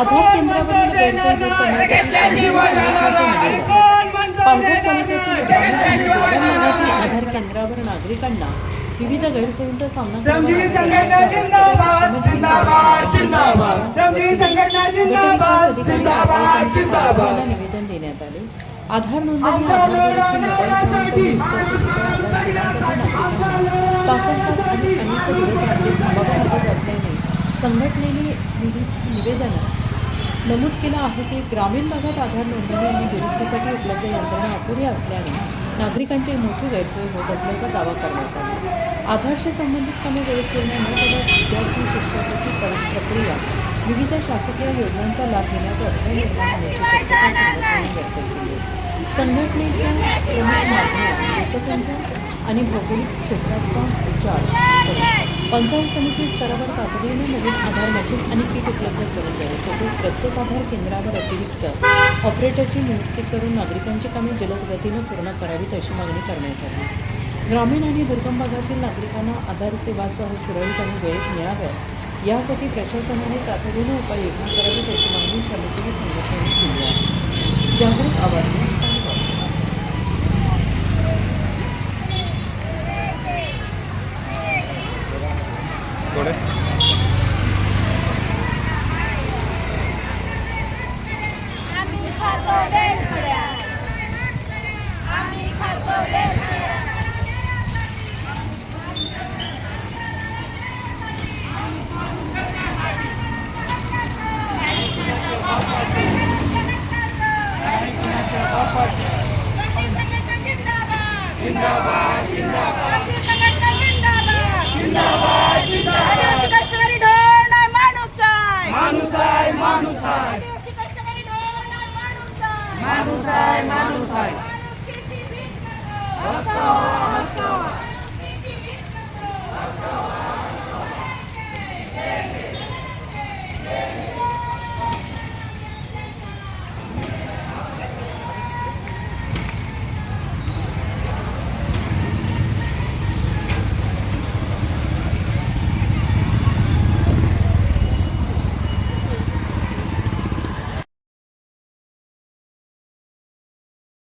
आधार केंद्रावरील गैरसोय दूर करण्यासाठी पालघर तालुक्यातील ग्रामीण आणि दुर्गम भागातील आधार केंद्रावर नागरिकांना विविध गैरसोयींचा सामना करावा लागत असल्याचे निवेदन देण्यात आले. आधार नोंदणी तासन-तास आणि अनेक दिवस रात्री थांबावं लागत असल्याने संघटनेने निवेदन नमूद केलं आहे की ग्रामीण भागात आधार नोंदणी आणि दुरुस्तीसाठी उपलब्ध यंत्रणा अपुरी असल्याने नागरिकांची मोठी गैरसोय होत असल्याचा दावा करण्यात आला. आधारशी संबंधित कामे वेळेत पूर्ण न केल्यास विद्यार्थी शिष्यवृत्ती प्रक्रिया विविध शासकीय योजनांचा लाभ घेण्याचा अडथळा निर्माण होण्याची शक्यता संघटनेने व्यक्त केली. संघटनेच्या प्रमुख मागण्या लोकसंख्या आणि भौगोलिक क्षेत्राचा विचार करून पंचायत समिती स्तरावर तातडीने नवीन आधार मशीन आणि किट उपलब्ध करून द्यावे. तसेच प्रत्येक आधार केंद्रावर अतिरिक्त ऑपरेटरची नियुक्ती करून नागरिकांची कामे जलद गतीने पूर्ण करावीत अशी मागणी करण्यात आली. ग्रामीण आणि दुर्गम भागातील नागरिकांना आधार सेवासह सुरळीत आणि वेळेत मिळाव्यात यासाठी प्रशासनाने तातडीने उपाययोजना करावीत अशी मागणी शालेय संघटनेने केली आहे. जागरूक आवाज थोडे